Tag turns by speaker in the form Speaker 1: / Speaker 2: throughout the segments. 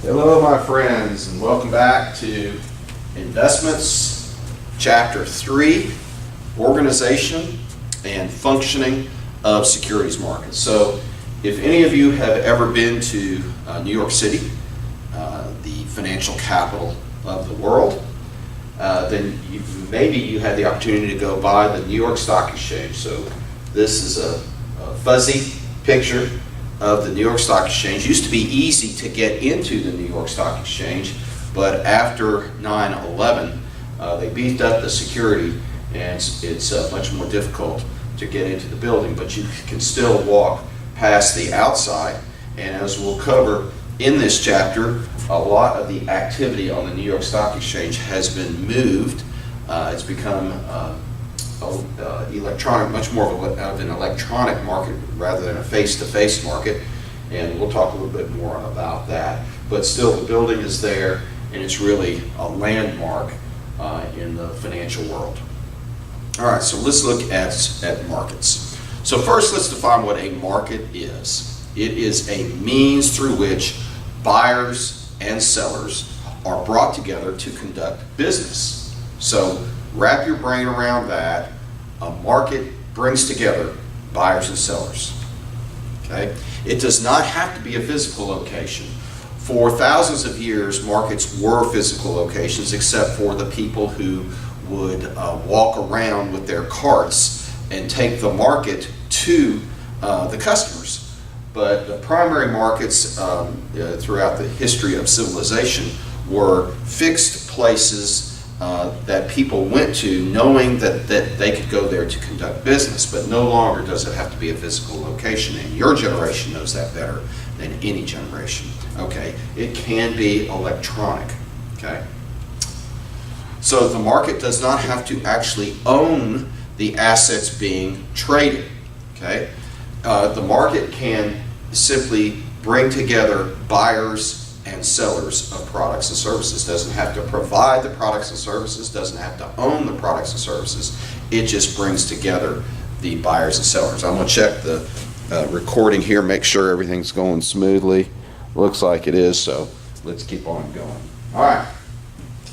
Speaker 1: Hello, my friends, and welcome back to Investments, Chapter 3, Organization and Functioning of Securities Markets. So, if any of you have ever been to New York City, the financial capital of the world, then maybe you had the opportunity to go by the New York Stock Exchange. So, this is a fuzzy picture of the New York Stock Exchange. It used to be easy to get into the New York Stock Exchange, but after 9/11, they beefed up the security, and it's much more difficult to get into the building, but you can still walk past the outside. And as we'll cover in this chapter, a lot of the activity on the New York Stock Exchange has been moved. It's become electronic, much more of an electronic market rather than a face-to-face market, and we'll talk a little bit more about that. But still, the building is there, and it's really a landmark in the financial world. All right, so let's look at markets. So first, let's define what a market is. It is a means through which buyers and sellers are brought together to conduct business. So wrap your brain around that. A market brings together buyers and sellers. Okay? It does not have to be a physical location. For thousands of years, markets were physical locations, except for the people who would walk around with their carts and take the market to the customers. But the primary markets throughout the history of civilization were fixed places that people went to, knowing that they could go there to conduct business. But no longer does it have to be a physical location, and your generation knows that better than any generation. Okay, it can be electronic. Okay, so the market does not have to actually own the assets being traded. Okay, the market can simply bring together buyers and sellers of products and services. Doesn't have to provide the products and services, doesn't have to own the products and services. It just brings together the buyers and sellers. I'm going to check the recording here, make sure everything's going smoothly. Looks like it is, so let's keep on going. All right,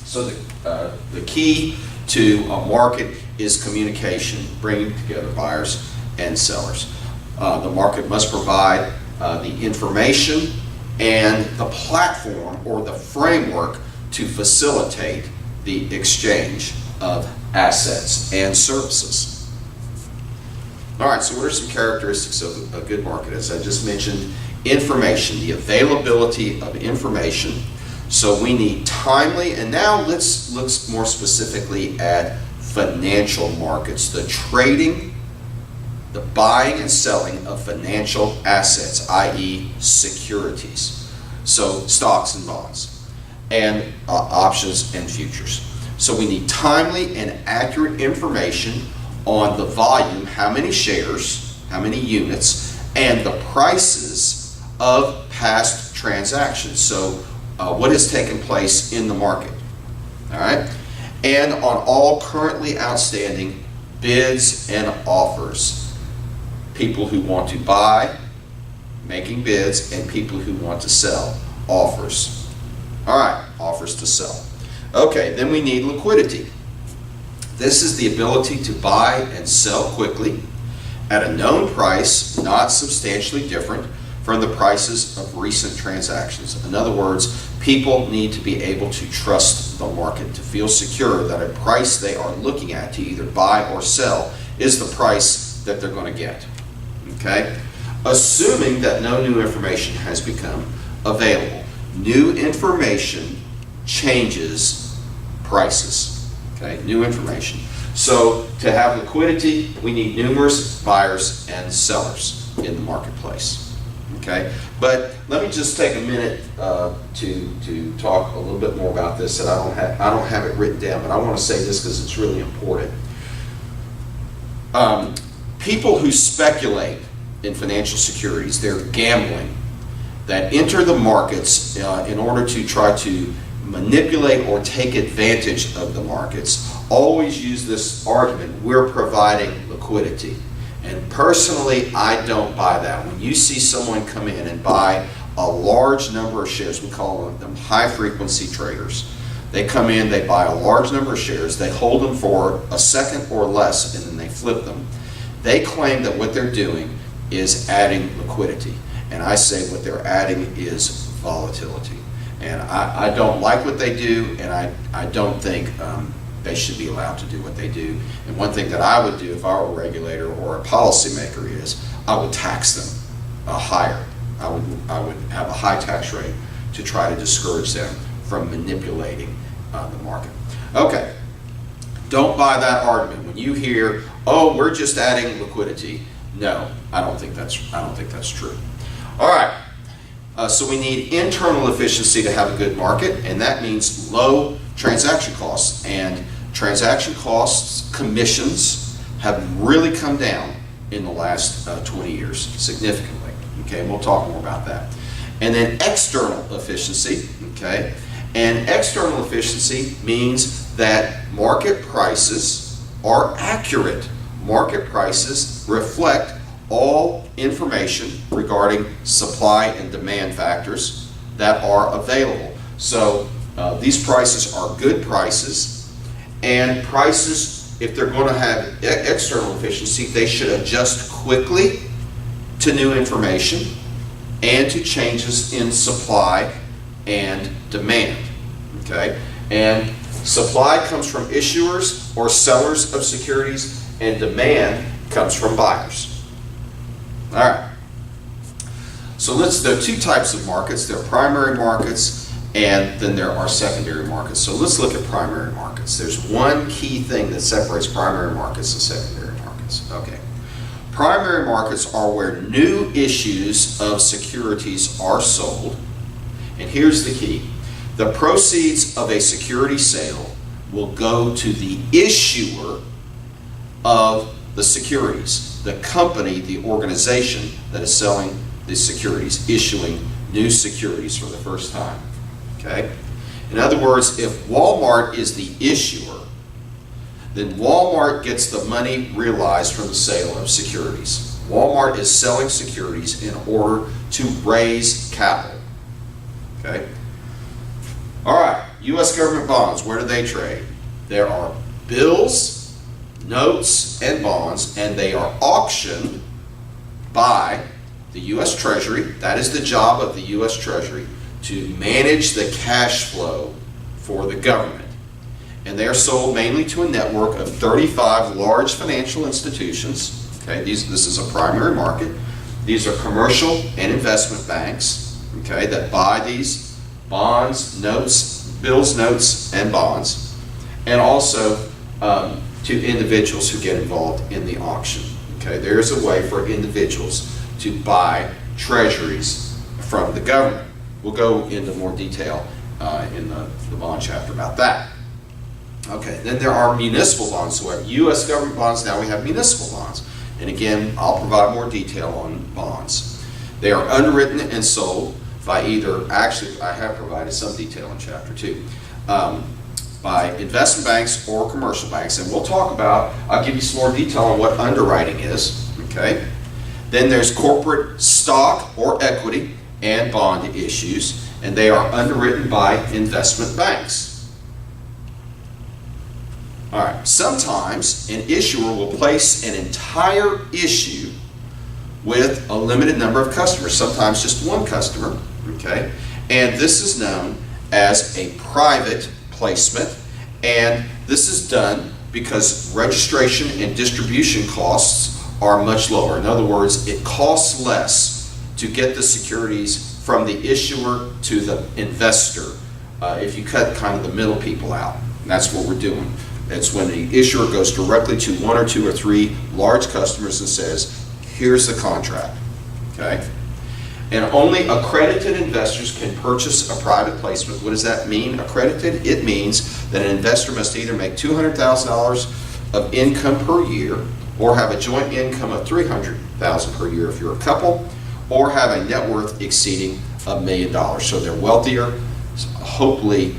Speaker 1: so the key to a market is communication, bringing together buyers and sellers. The market must provide the information and the platform or the framework to facilitate the exchange of assets and services. All right, so what are some characteristics of a good market? As I just mentioned, information, the availability of information. So we need timely, and now let's look more specifically at financial markets, the trading, the buying and selling of financial assets, i.e. securities. So stocks and bonds, and options and futures. So we need timely and accurate information on the volume, how many shares, how many units, and the prices of past transactions. So what has taken place in the market. All right? And on all currently outstanding bids and offers. People who want to buy, making bids, and people who want to sell, offers. All right, offers to sell. Okay, then we need liquidity. This is the ability to buy and sell quickly at a known price, not substantially different from the prices of recent transactions. In other words, people need to be able to trust the market, to feel secure that a price they are looking at to either buy or sell is the price that they're going to get. Okay? Assuming that no new information has become available. New information changes prices. Okay? New information. So to have liquidity, we need numerous buyers and sellers in the marketplace. Okay? But let me just take a minute to talk a little bit more about this. And I don't have it written down, but I want to say this because it's really important. People who speculate in financial securities, they're gambling, that enter the markets in order to try to manipulate or take advantage of the markets, always use this argument, we're providing liquidity. And personally, I don't buy that. When you see someone come in and buy a large number of shares. We call them high-frequency traders. They come in, they buy a large number of shares, they hold them for a second or less, and then they flip them. They claim that what they're doing is adding liquidity. And I say what they're adding is volatility. And I don't like what they do, and I don't think they should be allowed to do what they do. And one thing that I would do if I were a regulator or a policymaker is I would tax them higher. I would have a high tax rate to try to discourage them from manipulating the market. Okay, don't buy that argument. When you hear, oh, we're just adding liquidity, no, I don't think that's true. All right, so we need internal efficiency to have a good market, and that means low transaction costs. And transaction costs, commissions, have really come down in the last 20 years significantly. Okay, and we'll talk more about that. And then external efficiency, okay? And external efficiency means that market prices are accurate. Market prices reflect all information regarding supply and demand factors that are available. So these prices are good prices, and prices, if they're going to have external efficiency, they should adjust quickly to new information and to changes in supply and demand. Okay? And supply comes from issuers or sellers of securities, and demand comes from buyers. All right. So there are two types of markets. There are primary markets, and then there are secondary markets. So let's look at primary markets. There's one key thing that separates primary markets and secondary markets. Okay. Primary markets are where new issues of securities are sold. And here's the key. The proceeds of a security sale will go to the issuer of the securities, the company, the organization that is selling the securities, issuing new securities for the first time. Okay? In other words, if Walmart is the issuer, then Walmart gets the money realized from the sale of securities. Walmart is selling securities in order to raise capital. Okay? All right, U.S. government bonds, where do they trade? There are bills, notes, and bonds, and they are auctioned by the U.S. Treasury. That is the job of the U.S. Treasury, to manage the cash flow for the government. And they are sold mainly to a network of 35 large financial institutions. Okay, this is a primary market. These are commercial and investment banks, okay, that buy these bonds, notes, bills, notes, and bonds, and also to individuals who get involved in the auction. Okay, there is a way for individuals to buy treasuries from the government. We'll go into more detail in the bond chapter about that. Okay, then there are municipal bonds. So we have U.S. government bonds, now we have municipal bonds. And again, I'll provide more detail on bonds. They are underwritten and sold by actually I have provided some detail in chapter 2, by investment banks or commercial banks. And we'll talk about, I'll give you some more detail on what underwriting is. Okay. Then there's corporate stock or equity and bond issues, and they are underwritten by investment banks. All right, sometimes an issuer will place an entire issue with a limited number of customers, sometimes just one customer, okay? And this is known as a private placement, and this is done because registration and distribution costs are much lower. In other words, it costs less to get the securities from the issuer to the investor if you cut kind of the middle people out. And that's what we're doing. It's when the issuer goes directly to one or two or three large customers and says, here's the contract, okay? And only accredited investors can purchase a private placement. What does that mean, accredited? It means that an investor must either make $200,000 of income per year, or have a joint income of $300,000 per year if you're a couple, or have a net worth exceeding $1 million. So they're wealthier, hopefully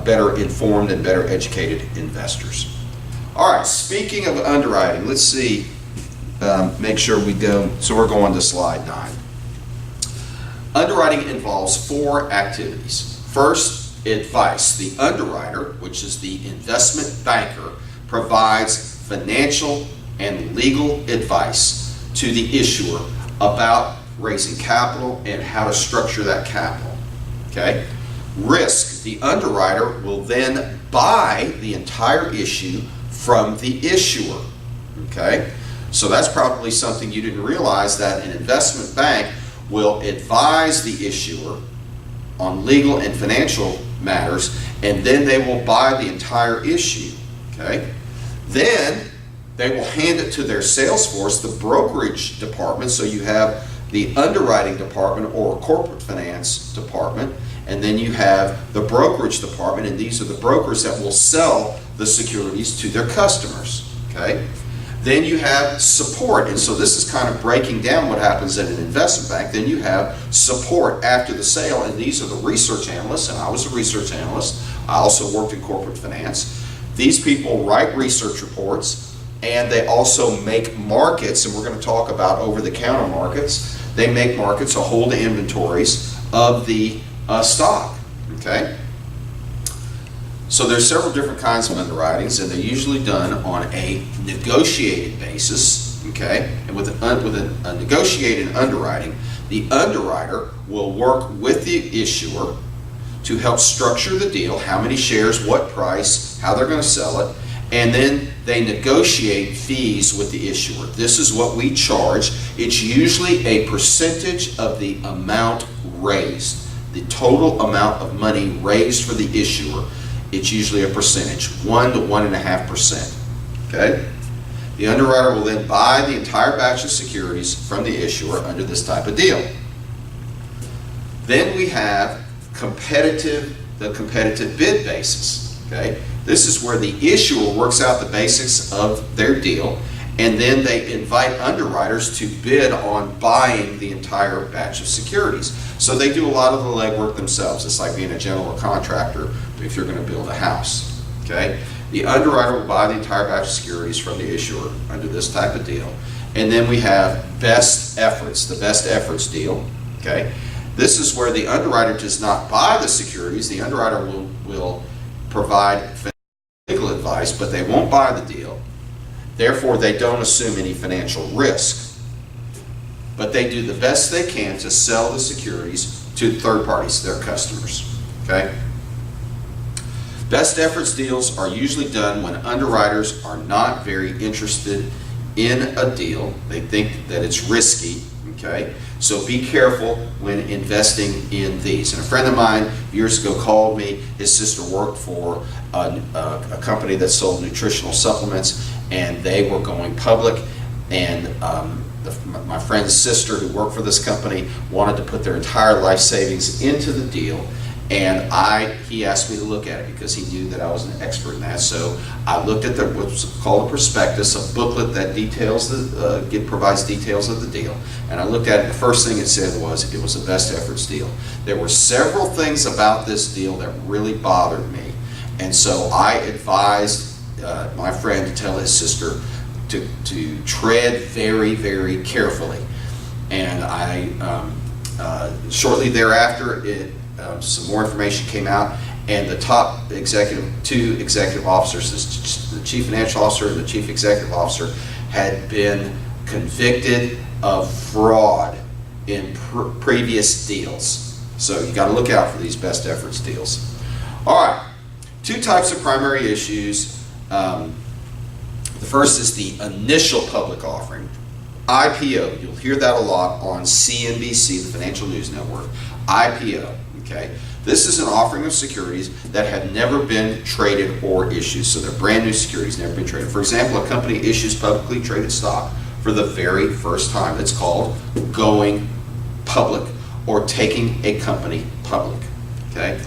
Speaker 1: better informed and better educated investors. All right, speaking of underwriting, let's see, make sure we go, so we're going to slide 9. Underwriting involves 4 activities. First, advice. The underwriter, which is the investment banker, provides financial and legal advice to the issuer about raising capital and how to structure that capital. Okay? Risk. The underwriter will then buy the entire issue from the issuer. Okay? So that's probably something you didn't realize, that an investment bank will advise the issuer on legal and financial matters, and then they will buy the entire issue. Okay? Then they will hand it to their sales force, the brokerage department. So you have the underwriting department or corporate finance department, and then you have the brokerage department, and these are the brokers that will sell the securities to their customers. Okay? Then you have support, and so this is kind of breaking down what happens at an investment bank. Then you have support after the sale, and these are the research analysts, and I was a research analyst. I also worked in corporate finance. These people write research reports, and they also make markets, and we're going to talk about over-the-counter markets. They make markets or hold inventories of the stock. Okay? So there's several different kinds of underwritings, and they're usually done on a negotiated basis. Okay? And with a negotiated underwriting, the underwriter will work with the issuer to help structure the deal, how many shares, what price, how they're going to sell it, and then they negotiate fees with the issuer. This is what we charge. It's usually a percentage of the amount raised, the total amount of money raised for the issuer. It's usually a percentage, 1 to 1.5%. Okay? The underwriter will then buy the entire batch of securities from the issuer under this type of deal. Then we have the competitive bid basis. Okay? This is where the issuer works out the basics of their deal, and then they invite underwriters to bid on buying the entire batch of securities. So they do a lot of the legwork themselves. It's like being a general contractor if you're going to build a house. Okay? The underwriter will buy the entire batch of securities from the issuer under this type of deal. And then we have best efforts, the best efforts deal. Okay? This is where the underwriter does not buy the securities. The underwriter will provide legal advice, but they won't buy the deal. Therefore, they don't assume any financial risk. But they do the best they can to sell the securities to third parties, their customers. Okay? Best efforts deals are usually done when underwriters are not very interested in a deal. They think that it's risky. Okay? So be careful when investing in these. And a friend of mine years ago called me. His sister worked for a company that sold nutritional supplements, and they were going public. And my friend's sister, who worked for this company, wanted to put their entire life savings into the deal. And he asked me to look at it because he knew that I was an expert in that. So I looked at what's called a prospectus, a booklet that provides details of the deal. And I looked at it. The first thing it said was it was a best efforts deal. There were several things about this deal that really bothered me, and so I advised my friend to tell his sister to tread very, very carefully. And shortly thereafter, some more information came out, and the top two executive officers, the chief financial officer and the chief executive officer, had been convicted of fraud in previous deals. So you got to look out for these best efforts deals. All right, 2 types of primary issues. The first is the initial public offering, IPO. You'll hear that a lot on CNBC, the Financial News Network. IPO. Okay, this is an offering of securities that have never been traded or issued. So they're brand new securities, never been traded. For example, a company issues publicly traded stock for the very first time. It's called going public, or taking a company public. Okay,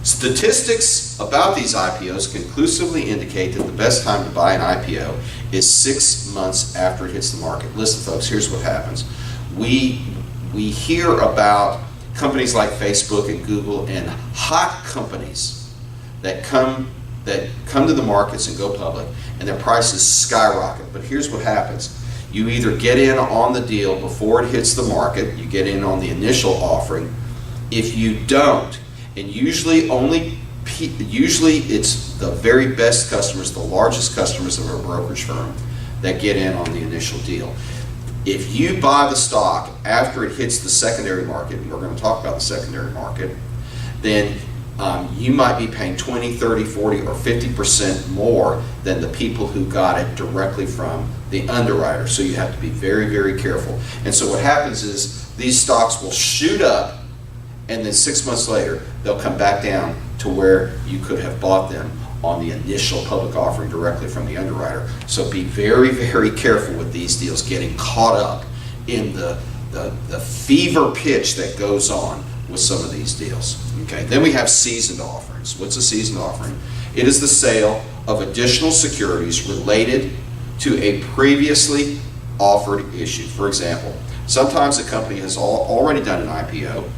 Speaker 1: statistics about these IPOs conclusively indicate that the best time to buy an IPO is 6 months after it hits the market. Listen, folks, here's what happens. We hear about companies like Facebook and Google and hot companies that come to the markets and go public, and their prices skyrocket. But here's what happens. You either get in on the deal before it hits the market, you get in on the initial offering. If you don't, and usually it's the very best customers, the largest customers of a brokerage firm that get in on the initial deal. If you buy the stock after it hits the secondary market, and we're going to talk about the secondary market, then you might be paying 20, 30, 40, or 50% more than the people who got it directly from the underwriter. So you have to be very, very careful. And so what happens is these stocks will shoot up, and then 6 months later, they'll come back down to where you could have bought them on the initial public offering directly from the underwriter. So be very, very careful with these deals, getting caught up in the fever pitch that goes on with some of these deals. Okay, then we have seasoned offerings. What's a seasoned offering? It is the sale of additional securities related to a previously offered issue. For example, sometimes a company has already done an IPO.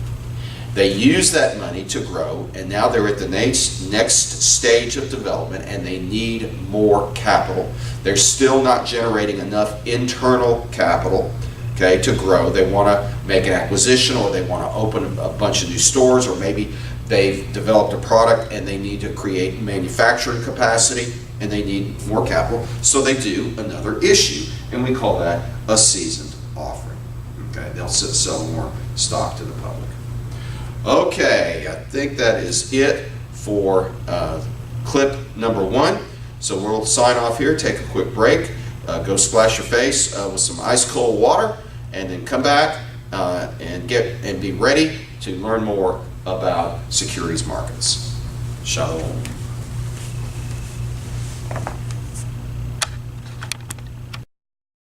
Speaker 1: They use that money to grow, and now they're at the next stage of development, and they need more capital. They're still not generating enough internal capital, okay, to grow. They want to make an acquisition, or they want to open a bunch of new stores, or maybe they've developed a product and they need to create manufacturing capacity and they need more capital. So they do another issue, and we call that a seasoned offering. Okay, they'll sell more stock to the public. Okay, I think that is it for clip number 1. So we'll sign off here, take a quick break, go splash your face with some ice cold water, and then come back and be ready to learn more about securities markets. Shalom.